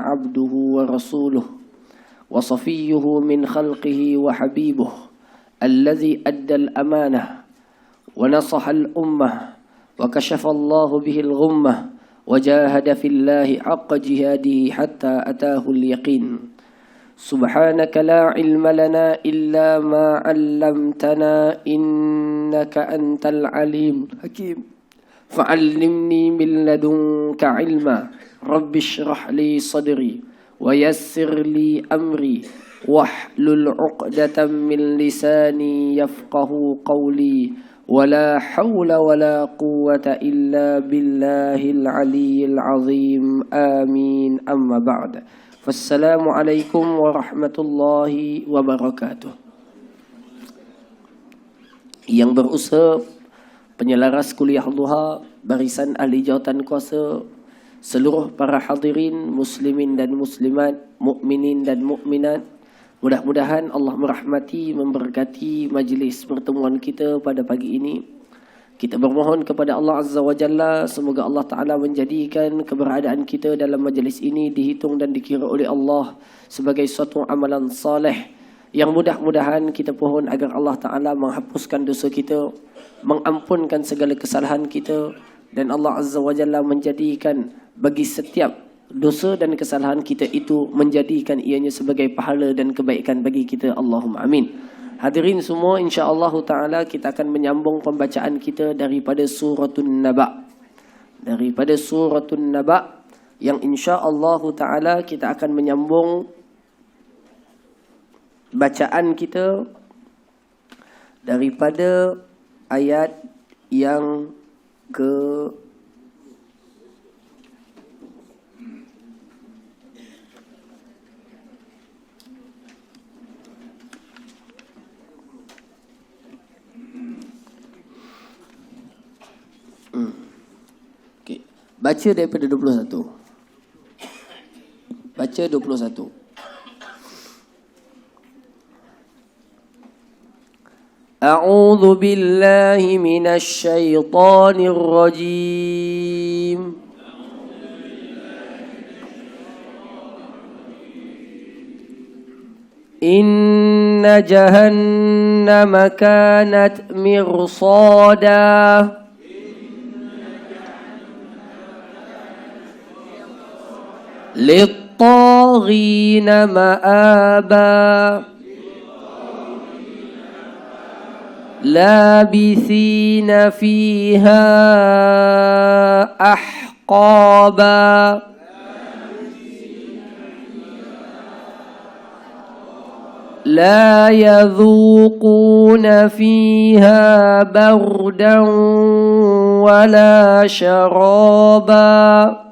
عبده ورسوله وصفيه من خلقه وحبيبه الذي أدى الأمانة ونصح الأمة وكشف الله به الغمة وجاهد في الله حق جهاده حتى أتاه اليقين سبحانك لا علم لنا إلا ما علمتنا إنك أنت العليم الحكيم فعلمني من لدنك علما رب اشرح لي صدري ويسر لي أمري واحلل عقدة من لساني يفقه قولي ولا حول ولا قوة إلا بالله العلي العظيم آمين أما بعد Wassalamualaikum warahmatullahi wabarakatuh. Yang berusaha penyelaras kuliah duha, barisan ahli jawatan kuasa, seluruh para hadirin muslimin dan muslimat, mukminin dan mukminat, mudah-mudahan Allah merahmati, memberkati majlis pertemuan kita pada pagi ini. Kita bermohon kepada Allah Azza wa Jalla, semoga Allah Ta'ala menjadikan keberadaan kita dalam majlis ini dihitung dan dikira oleh Allah sebagai suatu amalan saleh yang mudah-mudahan kita pohon agar Allah Ta'ala menghapuskan dosa kita, mengampunkan segala kesalahan kita, dan Allah Azza wa Jalla menjadikan bagi setiap dosa dan kesalahan kita itu menjadikan ianya sebagai pahala dan kebaikan bagi kita. Allahumma amin. Hadirin semua, insya-Allah Ta'ala kita akan menyambung pembacaan kita daripada Suratun Naba. Daripada Suratun Naba yang insya-Allah Ta'ala kita akan menyambung bacaan kita daripada ayat yang ke Baca daripada 21. Baca 21. A'udzu billahi minasy syaithanir rajim. Inna jahannama kanat mirsada للطاغين مآبا لابثين فيها أحقابا لا يذوقون فيها بردا ولا شرابا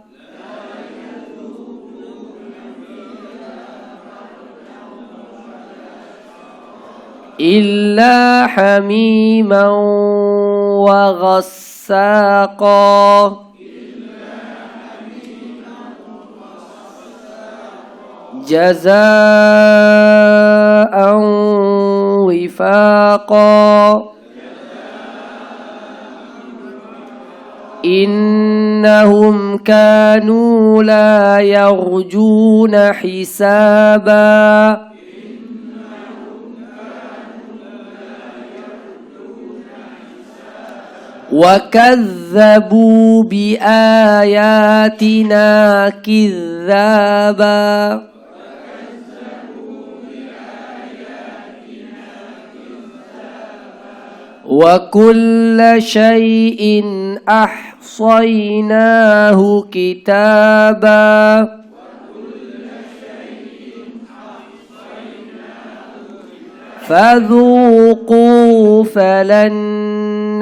إلا حميما وغساقا جزاء وفاقا إنهم كانوا لا يرجون حسابا وكذبوا بآياتنا كذابا وكل شيء أحصيناه كتابا فذوقوا فلن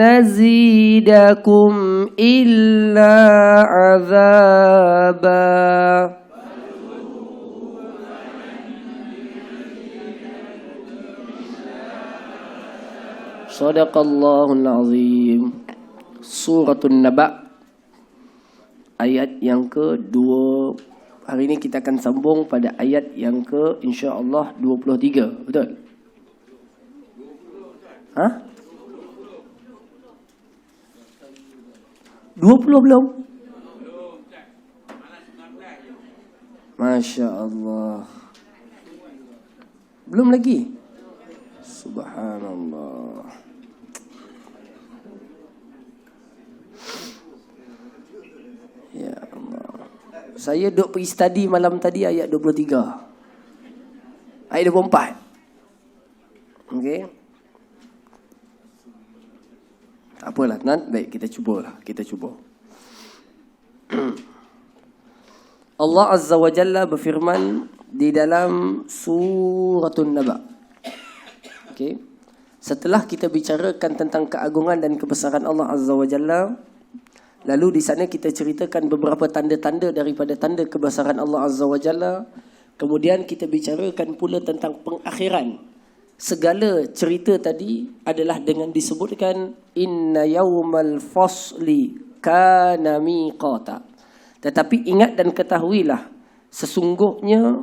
نزيدكم إلا عذابا Sadaqallahul Azim. Suratun Naba ayat yang ke-2. Hari ini kita akan sambung pada ayat yang ke insya-Allah 23. Betul? Hah? 20 belum? Masya Allah. Belum lagi. Subhanallah. Ya Allah. Saya duk pergi study malam tadi ayat 23. Ayat 24. Okey. Tak apalah, baik kita cubalah. Kita cuba. Allah Azza wa Jalla berfirman di dalam Suratul Naba. Okey. Setelah kita bicarakan tentang keagungan dan kebesaran Allah Azza wa Jalla, lalu di sana kita ceritakan beberapa tanda-tanda daripada tanda kebesaran Allah Azza wa Jalla. Kemudian kita bicarakan pula tentang pengakhiran. Segala cerita tadi adalah dengan disebutkan inna yaumal fasli kana miqata. Tetapi ingat dan ketahuilah, sesungguhnya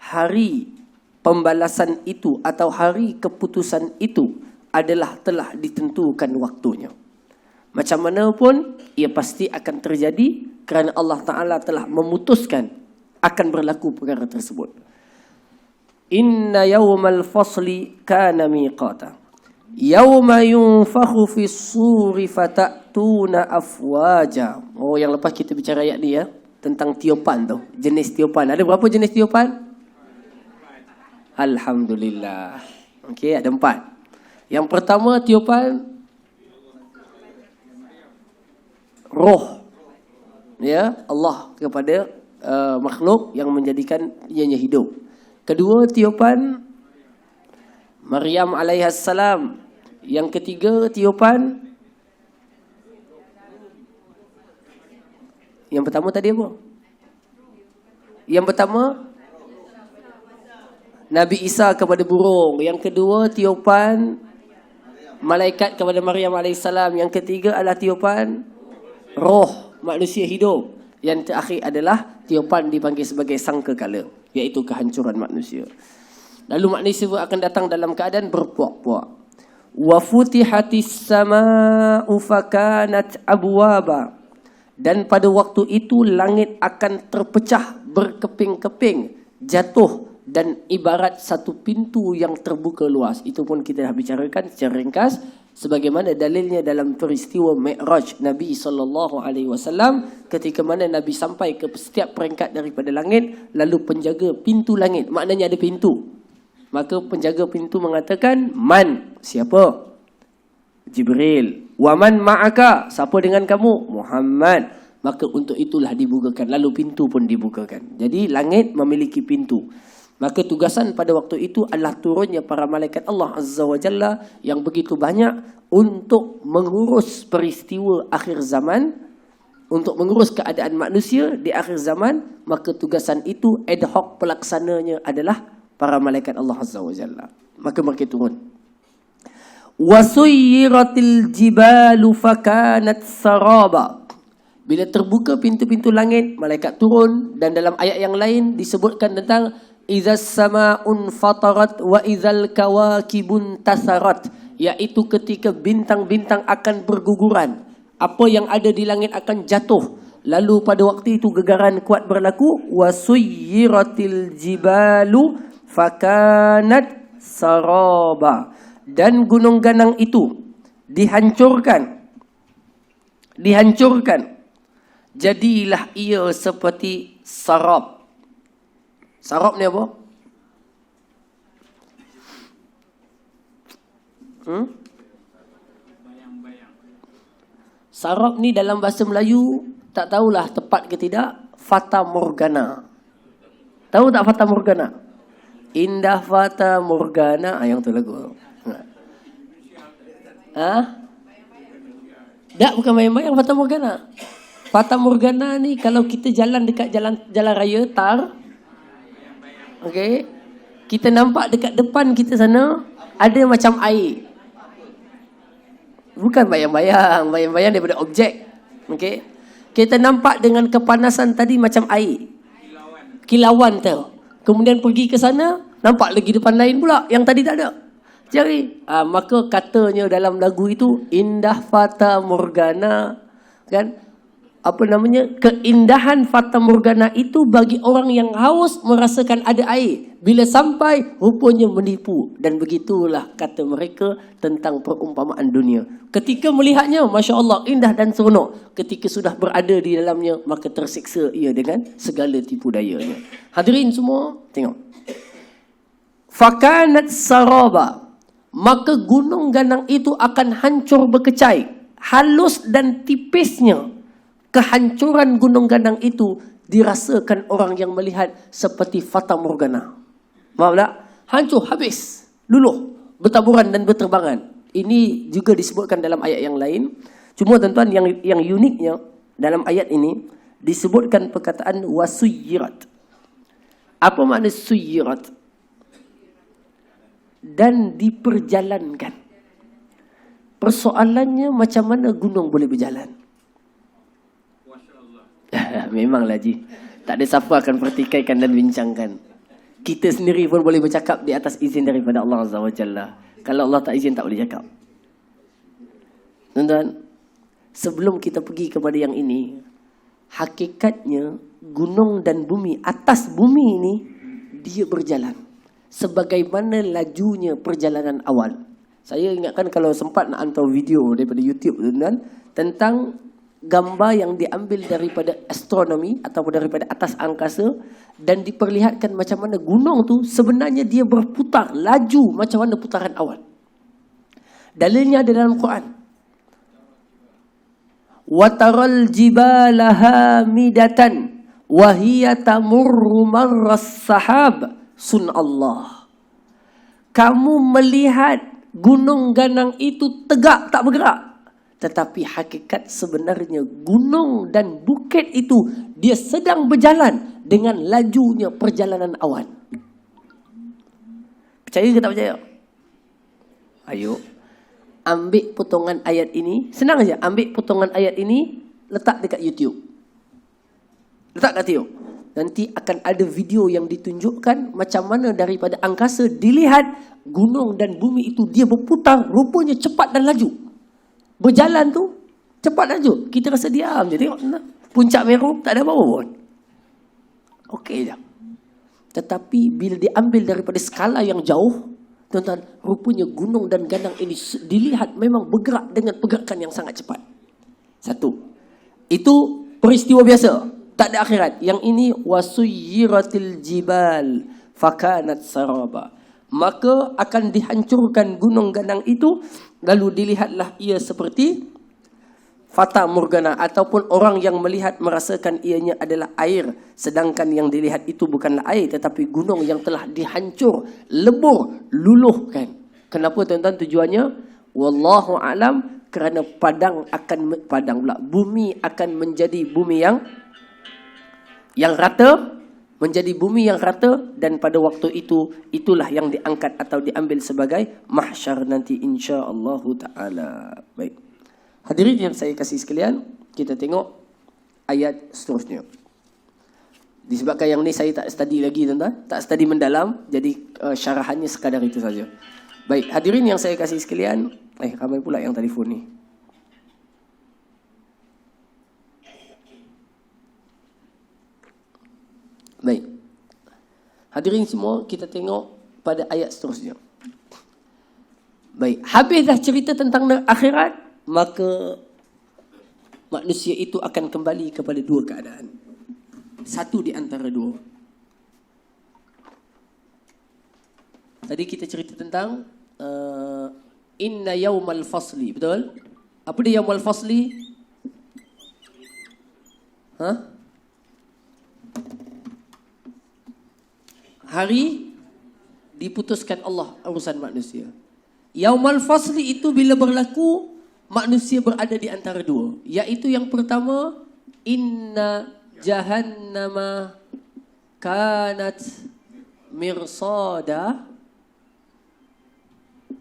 hari pembalasan itu atau hari keputusan itu adalah telah ditentukan waktunya. Macam mana pun ia pasti akan terjadi kerana Allah Ta'ala telah memutuskan akan berlaku perkara tersebut. Inna yawmal fasli kana miqata. Yawma yunfakhu fis suri fatatuna afwaja. Oh, yang lepas kita bicara ayat ni ya, tentang tiupan tu, jenis tiupan. Ada berapa jenis tiupan? Alhamdulillah. Okey, ada 4. Yang pertama tiupan roh. Ya, Allah kepada makhluk yang menjadikan ianya hidup. Kedua tiupan Maryam alaihissalam. Yang ketiga tiupan, yang pertama tadi apa? Yang pertama Nabi Isa kepada burung. Yang kedua tiupan malaikat kepada Maryam alaihissalam. Yang ketiga adalah tiupan roh manusia hidup. Yang terakhir adalah tiupan dipanggil sebagai sangkakala, iaitu kehancuran manusia. Lalu manusia akan datang dalam keadaan berpuak-puak. Wa futihatis samaa'u fakanat abwaba. Dan pada waktu itu langit akan terpecah berkeping-keping, jatuh dan ibarat satu pintu yang terbuka luas. Itu pun kita dah bicarakan secara ringkas, sebagaimana dalilnya dalam peristiwa Mi'raj Nabi SAW, ketika mana Nabi sampai ke setiap peringkat daripada langit, lalu penjaga pintu langit, maknanya ada pintu. Maka penjaga pintu mengatakan, man, siapa? Jibril. Wa man ma'aka, siapa dengan kamu? Muhammad. Maka untuk itulah dibukakan, lalu pintu pun dibukakan. Jadi langit memiliki pintu. Maka tugasan pada waktu itu adalah turunnya para malaikat Allah Azza wa Jalla yang begitu banyak untuk mengurus peristiwa akhir zaman, untuk mengurus keadaan manusia di akhir zaman. Maka tugasan itu ad hoc, pelaksananya adalah para malaikat Allah Azza wa Jalla. Maka mereka turun. Wasuyyiratil jibalu fakanat saraba. Bila terbuka pintu-pintu langit, malaikat turun. Dan dalam ayat yang lain disebutkan tentang Izas sama'un fatarat wa izal kawakibun tasarat. Iaitu ketika bintang-bintang akan berguguran. Apa yang ada di langit akan jatuh. Lalu pada waktu itu gegaran kuat berlaku. Wasuyyiratil jibalu fakanat saraba. Dan gunung ganang itu dihancurkan. Jadilah ia seperti sarab. Sarab ni apa? Sarab ni dalam bahasa Melayu, tak tahulah tepat ke tidak, Fata Morgana. Tahu tak Fata Morgana? Indah Fata Morgana. Yang tu lagu. Tak, bukan bayang-bayang Fata Morgana. Fata Morgana ni kalau kita jalan dekat jalan raya tar, okey, kita nampak dekat depan kita sana ada macam air. Bukan bayang-bayang, bayang-bayang daripada objek. Okey. Kita nampak dengan kepanasan tadi macam air. Kilauan tu. Kemudian pergi ke sana, nampak lagi depan lain pula yang tadi tak ada. Jadi, maka katanya dalam lagu itu Indah Fata Morgana, kan? apa namanya, keindahan fata morgana itu bagi orang yang haus merasakan ada air. Bila sampai rupanya menipu. Dan begitulah kata mereka tentang perumpamaan dunia. Ketika melihatnya, Masya Allah, indah dan seronok. Ketika sudah berada di dalamnya, maka tersiksa ia dengan segala tipu dayanya. Hadirin semua, tengok. Fakanat saraba, maka gunung ganang itu akan hancur berkecai. Halus dan tipisnya kehancuran gunung ganang itu dirasakan orang yang melihat seperti fata morgana. Maaf tak? Hancur, habis, luluh, bertaburan dan berterbangan. Ini juga disebutkan dalam ayat yang lain. Cuma tuan-tuan, yang uniknya dalam ayat ini disebutkan perkataan wasuyirat. Apa makna suyirat? Dan diperjalankan. Persoalannya macam mana gunung boleh berjalan? Memanglah Ji. Tak ada siapa akan pertikaikan dan bincangkan. Kita sendiri pun boleh bercakap di atas izin daripada Allah Azza wa Jalla. Kalau Allah tak izin, tak boleh cakap. Tuan-tuan, sebelum kita pergi kepada yang ini, hakikatnya gunung dan bumi, atas bumi ini, dia berjalan. Sebagaimana lajunya perjalanan awal. Saya ingatkan kalau sempat nak hantar video daripada YouTube, tuan-tuan, tentang gambar yang diambil daripada astronomi ataupun daripada atas angkasa dan diperlihatkan macam mana gunung tu sebenarnya dia berputar laju macam mana putaran awal. Dalilnya ada dalam Quran. Wataral jibala hamidatan wa hiya tamurru marras sahab sunallah. Kamu melihat gunung ganang itu tegak tak bergerak. Tetapi hakikat sebenarnya gunung dan bukit itu dia sedang berjalan dengan lajunya perjalanan awan. Percaya ke tak percaya? Ayo, ambil potongan ayat ini. Senang aja, ambil potongan ayat ini, letak dekat YouTube. Letak kat YouTube. Nanti akan ada video yang ditunjukkan macam mana daripada angkasa dilihat gunung dan bumi itu dia berputar, rupanya cepat dan laju. Berjalan tu cepat laju. Kita rasa diam je. Tengok puncak Meru tak ada apa-apa pun. Okey je. Tetapi bila diambil daripada skala yang jauh, tuan-tuan, rupanya gunung dan ganang ini dilihat memang bergerak dengan pergerakan yang sangat cepat. Satu. Itu peristiwa biasa. Tak ada akhirat. Yang ini wasuyiratil jibal fakanat saraba. Maka akan dihancurkan gunung ganang itu. Lalu dilihatlah ia seperti fata morgana. Ataupun orang yang melihat merasakan ianya adalah air. Sedangkan yang dilihat itu bukanlah air. Tetapi gunung yang telah dihancur, lebur, luluhkan. Kenapa tuan-tuan tujuannya? Wallahu alam. Kerana bumi akan menjadi bumi yang rata. Menjadi bumi yang rata, dan pada waktu itu itulah yang diangkat atau diambil sebagai mahsyar nanti insya-Allah taala. Baik. Hadirin yang saya kasih sekalian, kita tengok ayat seterusnya. Disebabkan yang ni saya tak study lagi tuan-tuan, tak study mendalam, jadi syarahannya sekadar itu saja. Baik, hadirin yang saya kasih sekalian, ramai pula yang telefon ni. Baik. Hadirin semua, kita tengok pada ayat seterusnya. Baik, habis dah cerita tentang akhirat, maka manusia itu akan kembali kepada dua keadaan. Satu di antara dua. Tadi kita cerita tentang inna yaumal fasli, betul? Apa dia yaumal fasli? Hari diputuskan Allah urusan manusia. Yaumal fasli itu bila berlaku, manusia berada di antara dua. Iaitu yang pertama, inna jahannama kanat mirsada.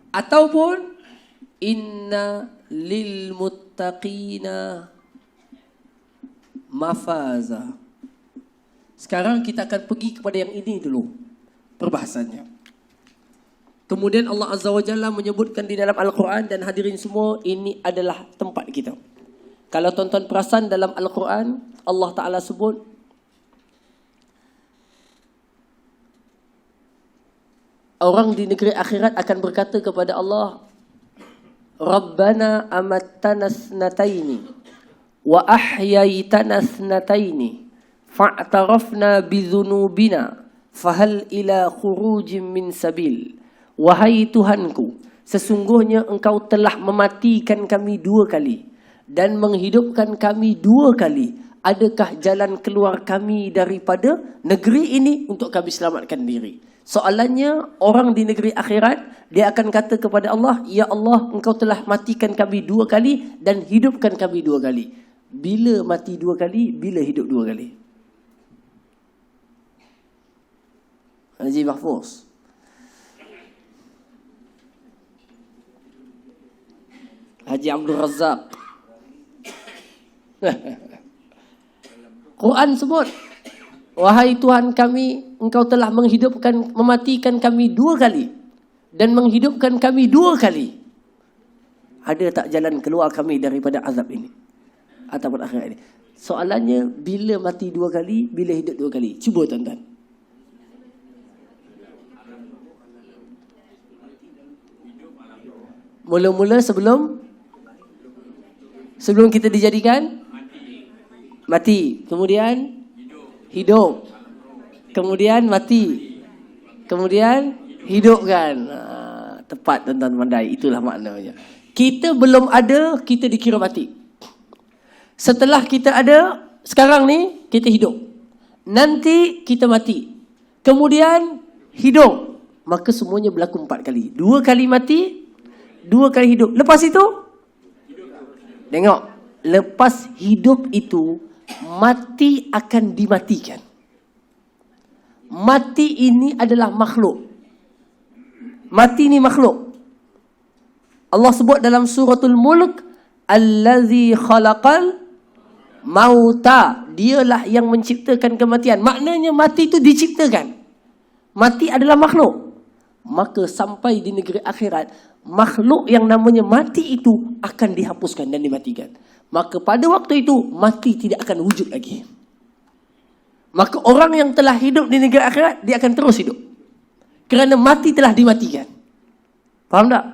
Ataupun inna lil muttaqina mafaza. Sekarang kita akan pergi kepada yang ini dulu, perbahasannya. Kemudian Allah Azza wa Jalla menyebutkan di dalam Al-Quran, dan hadirin semua, ini adalah tempat kita. Kalau tuan-tuan perasan dalam Al-Quran, Allah Ta'ala sebut, orang di negeri akhirat akan berkata kepada Allah, Rabbana amattana snataini wa ahyaitana snataini fa'tarafna bidhunubina fahal ila khurujin min sabil. Wahai Tuhanku, sesungguhnya Engkau telah mematikan kami 2 kali dan menghidupkan kami 2 kali. Adakah jalan keluar kami daripada negeri ini untuk kami selamatkan diri? Soalannya, orang di negeri akhirat, dia akan kata kepada Allah, Ya Allah, Engkau telah matikan kami 2 kali dan hidupkan kami 2 kali. Bila mati 2 kali, bila hidup 2 kali? Haji Mahfuz. Haji Abdul Razak. Quran sebut, wahai Tuhan kami, Engkau telah mematikan kami 2 kali dan menghidupkan kami 2 kali. Ada tak jalan keluar kami daripada azab ini ataupun akhirat ini? Soalannya, bila mati 2 kali, bila hidup 2 kali? Cuba tuan-tuan. Mula-mula sebelum kita dijadikan mati, kemudian hidup, kemudian mati, kemudian hidup kan. Tepat tuan-tuan pandai, itulah maknanya. Kita belum ada, kita dikira mati. Setelah kita ada, sekarang ni kita hidup. Nanti kita mati, kemudian hidup. Maka semuanya berlaku 4 kali. 2 kali mati, 2 kali hidup. Lepas itu, tengok, lepas hidup itu mati akan dimatikan. Mati ini adalah makhluk. Mati ini makhluk. Allah sebut dalam suratul Mulk, Allazi khalaqal mauta. Dialah yang menciptakan kematian. Maknanya mati itu diciptakan. Mati adalah makhluk. Maka sampai di negeri akhirat, makhluk yang namanya mati itu akan dihapuskan dan dimatikan. Maka pada waktu itu, mati tidak akan wujud lagi. Maka orang yang telah hidup di negeri akhirat, dia akan terus hidup. Kerana mati telah dimatikan. Faham tak?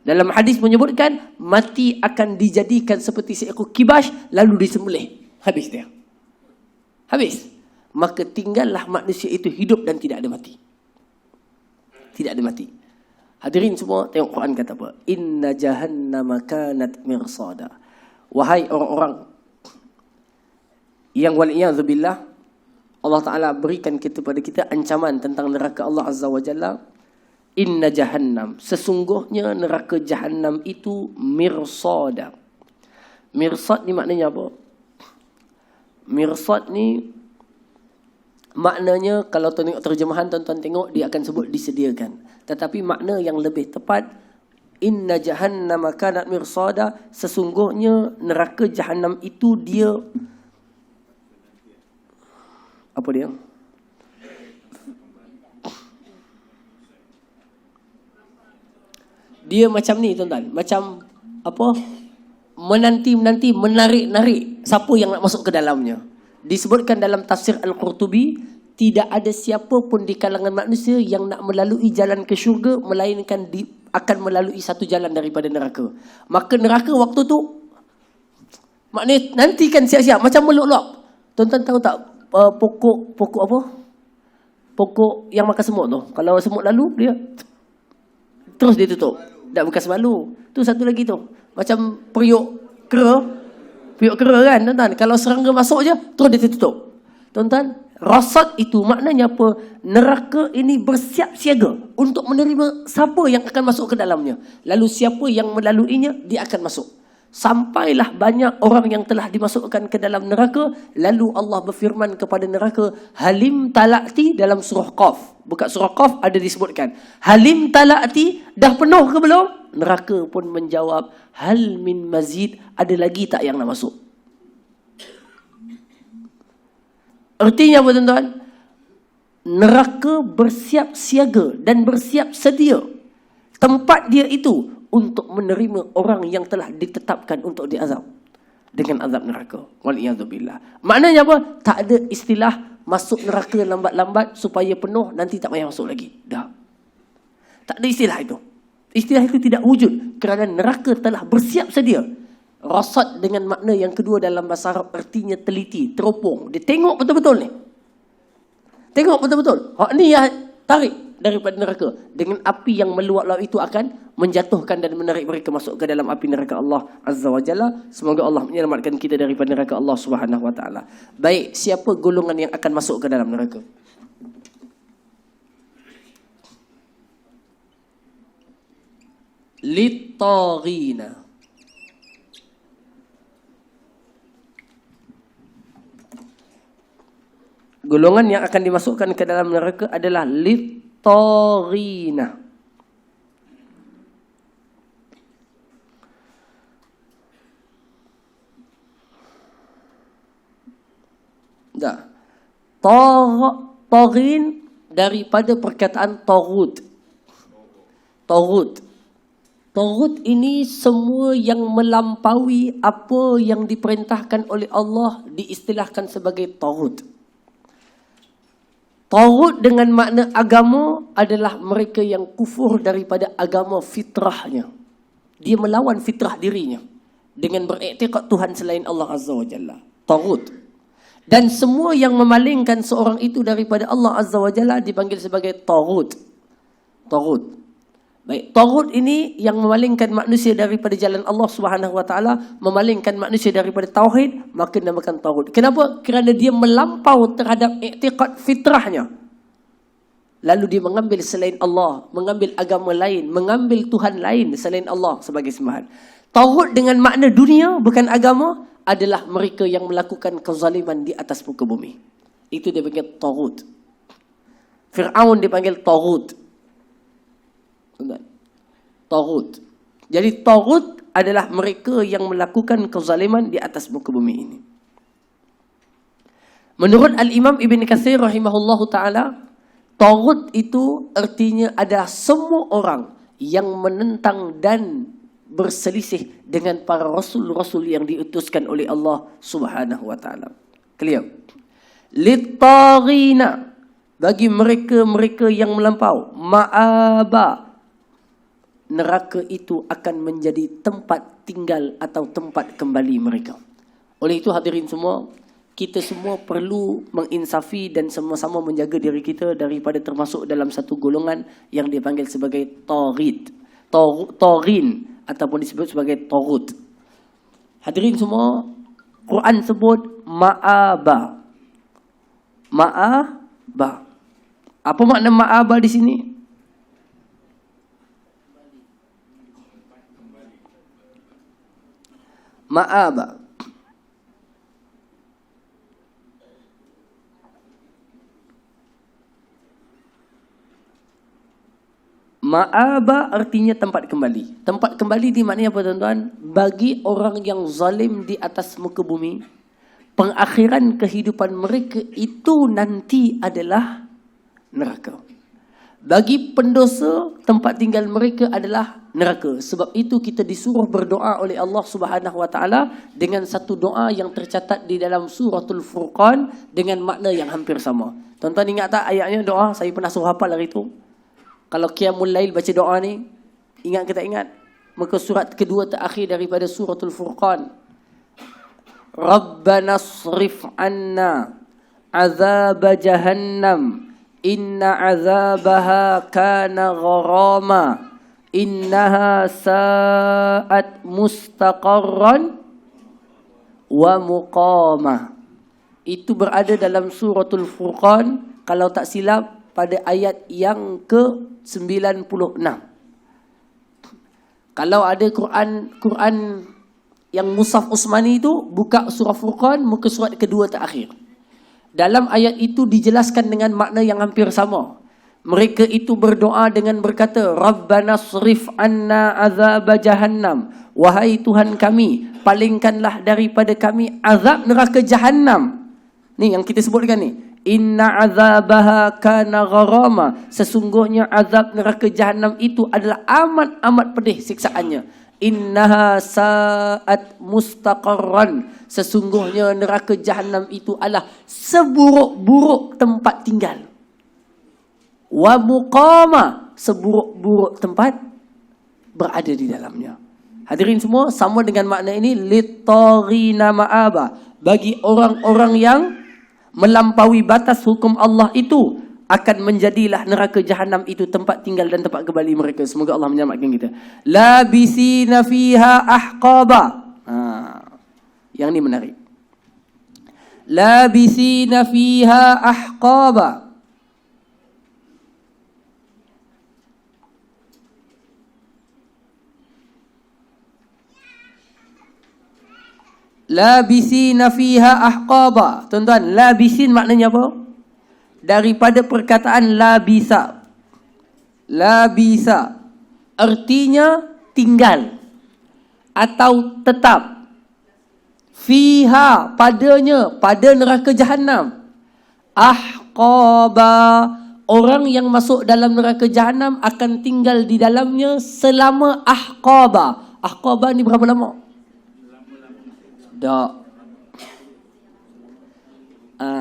Dalam hadis menyebutkan, mati akan dijadikan seperti seekor kibas, lalu disembelih. Habis dia. Habis. Maka tinggallah manusia itu hidup dan tidak ada mati. Tidak ada mati. Hadirin semua, tengok Quran kata apa? Inna jahannama kanat mirsada. Wahai orang-orang yang waliyadzubillah, Allah Ta'ala berikan kepada kita ancaman tentang neraka Allah Azza wa Jalla. Inna jahannam, sesungguhnya neraka jahannam itu mirsada. Mirsad ni maknanya apa? Mirsad ni maknanya, kalau tengok terjemahan tuan-tuan tengok, dia akan sebut disediakan. Tetapi makna yang lebih tepat, Inna jahannama kanat mirsada, sesungguhnya neraka jahannam itu dia, apa dia? Dia macam ni tuan-tuan, macam apa? Menanti-menanti, menarik-narik siapa yang nak masuk ke dalamnya. Disebutkan dalam tafsir Al-Qurtubi, tidak ada siapa pun di kalangan manusia yang nak melalui jalan ke syurga, melainkan akan melalui satu jalan daripada neraka. Maka neraka waktu tu, maknanya nantikan siap-siap, macam meluk-luk. Tuan-tuan tahu tak pokok apa? Pokok yang makan semut tu. Kalau semut lalu, dia terus dia tutup. Tak bekas malu. Tu satu lagi tu. Macam periuk kera. Periuk kera kan, tuan-tuan. Kalau serangga masuk je, terus dia tutup. Tuan-tuan, rasad itu maknanya apa? Neraka ini bersiap siaga untuk menerima siapa yang akan masuk ke dalamnya. Lalu siapa yang melaluinya, dia akan masuk. Sampailah banyak orang yang telah dimasukkan ke dalam neraka. Lalu Allah berfirman kepada neraka, Halim talakti, dalam surah Qaf. Buka surah Qaf ada disebutkan, Halim talakti, dah penuh ke belum? Neraka pun menjawab, Hal min mazid, ada lagi tak yang nak masuk? Artinya apa tuan-tuan? Neraka bersiap siaga dan bersiap sedia. Tempat dia itu untuk menerima orang yang telah ditetapkan untuk diazab. dengan azab neraka. Waliyadzubillah. Maknanya apa? Tak ada istilah masuk neraka lambat-lambat supaya penuh, nanti tak payah masuk lagi. Dah. Tak ada istilah itu. Istilah itu tidak wujud kerana neraka telah bersiap sedia. Rasad dengan makna yang kedua dalam bahasa Arab artinya teliti, teropong. Dia tengok betul-betul ni. Tengok betul-betul. Hak ni yang tarik daripada neraka. Dengan api yang meluap-luap itu akan menjatuhkan dan menarik mereka masuk ke dalam api neraka Allah Azza wa Jalla. Semoga Allah menyelamatkan kita daripada neraka Allah Subhanahu wa taala. Baik, siapa golongan yang akan masuk ke dalam neraka? Lit-taghina. Golongan yang akan dimasukkan ke dalam neraka adalah lit-taghina. Dah. Taghin daripada perkataan taghut. Taghut. Taghut ini semua yang melampaui apa yang diperintahkan oleh Allah diistilahkan sebagai taghut. Taghut dengan makna agama adalah mereka yang kufur daripada agama fitrahnya. Dia melawan fitrah dirinya dengan beriktikad Tuhan selain Allah Azza wa Jalla. Taghut. Dan semua yang memalingkan seorang itu daripada Allah Azza wa Jalla dipanggil sebagai taghut. Taghut. Baik, taghut ini yang memalingkan manusia daripada jalan Allah Subhanahu wa taala, memalingkan manusia daripada tauhid, maka dinamakan taghut. Kenapa? Kerana dia melampau terhadap iktikad fitrahnya. Lalu dia mengambil selain Allah, mengambil agama lain, mengambil Tuhan lain selain Allah sebagai sembahan. Taghut dengan makna dunia bukan agama adalah mereka yang melakukan kezaliman di atas muka bumi. Itu dia panggil taghut. Fir'aun dipanggil taghut. Taghut. Jadi taghut adalah mereka yang melakukan kezaliman di atas muka bumi ini. Menurut Al-Imam Ibn Katsir rahimahullahu ta'ala, taghut itu artinya ada semua orang yang menentang dan berselisih dengan para rasul-rasul yang diutuskan oleh Allah Subhanahu wa taala. Clear? Lit-taghina, bagi mereka-mereka yang melampau, ma'aba, neraka itu akan menjadi tempat tinggal atau tempat kembali mereka. Oleh itu hadirin semua, kita semua perlu menginsafi dan sama-sama menjaga diri kita daripada termasuk dalam satu golongan yang dipanggil sebagai taghit, taghin ataupun disebut sebagai taghut. Hadirin semua, Quran sebut ma'aba. Ma'aba. Apa makna ma'aba di sini? Ma'aba. Ma'aba artinya tempat kembali. Tempat kembali di maknanya apa tuan-tuan? Bagi orang yang zalim di atas muka bumi, pengakhiran kehidupan mereka itu nanti adalah neraka. Bagi pendosa, tempat tinggal mereka adalah neraka. Sebab itu kita disuruh berdoa oleh Allah Subhanahu wa taala dengan satu doa yang tercatat di dalam suratul Furqan dengan makna yang hampir sama. Tuan-tuan ingat tak ayatnya doa? Saya pernah suruh hafal hari itu. Kalau Qiyamul Lail baca doa ni, ingat ke tak ingat? Maka surat kedua terakhir daripada suratul Furqan. Rabbana srif anna azab jahannam inna azabaha kana gharama innaha sa'at mustaqarran wa muqama. Itu berada dalam suratul Furqan, kalau tak silap pada ayat yang ke-96. Kalau ada Quran yang Mushaf Utsmani itu, buka surah Furqan, muka surat kedua terakhir. Dalam ayat itu dijelaskan dengan makna yang hampir sama. Mereka itu berdoa dengan berkata, Rabbana srif anna azab jahannam. Wahai Tuhan kami, palingkanlah daripada kami azab neraka jahannam. Ni yang kita sebutkan ni. Inna azabaha kana gharama. Sesungguhnya azab neraka jahannam itu adalah amat-amat pedih siksaannya. Innaha sa'at mustaqarran. Sesungguhnya neraka Jahannam itu adalah seburuk-buruk tempat tinggal. Wa muqama, seburuk-buruk tempat berada di dalamnya. Hadirin semua, sama dengan makna ini, litarina ma'aba, bagi orang-orang yang melampaui batas hukum Allah itu, akan menjadilah neraka Jahannam itu tempat tinggal dan tempat kembali mereka. Semoga Allah menyelamatkan kita. Labisina fiha ahqaba. Yang ni menarik. Labisina fiha ahqaba. Labisina fiha ahqaba. Tuan-tuan, labisin maknanya apa? Daripada perkataan labisa. Labisa artinya tinggal atau tetap. Fiha, padanya, pada neraka Jahannam. Ahqaba, orang yang masuk dalam neraka Jahannam akan tinggal di dalamnya selama ahqaba. Ahqaba ni berapa lama? Tak.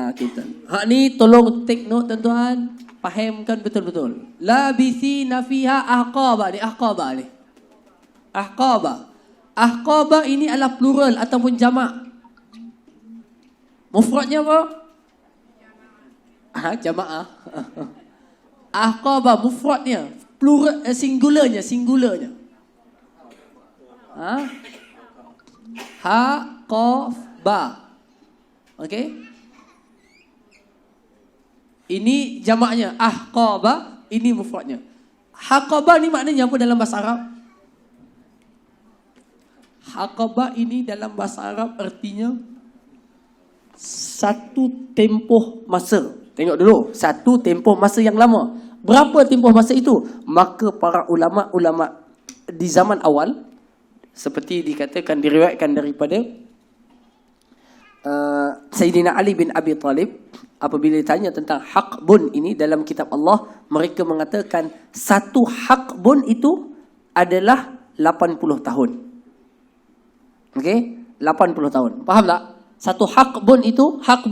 Kita. Hak ni tolong take note tuan-tuan, fahamkan betul-betul. Labisina fiha ahqaba ni, ahqaba ni. Ahqaba. Ahqaba ini adalah plural ataupun jamak. Mufradnya apa? Jamaah. Ahqaba mufradnya, plural, singularnya. Haqaba. Okey? Ini jamaknya, ahqaba, ini mufradnya. Haqaba ni maknanya apa dalam bahasa Arab? Haqaba ini dalam bahasa Arab artinya satu tempoh masa. Tengok dulu, satu tempoh masa yang lama. Berapa tempoh masa itu? Maka para ulama-ulama di zaman awal, seperti dikatakan, diriwayatkan daripada Sayyidina Ali bin Abi Talib, apabila ditanya tentang haqbun ini dalam kitab Allah, mereka mengatakan satu haqbun itu adalah 80 tahun. Okey? 80 tahun. Faham tak? Satu haqbun itu, haqbun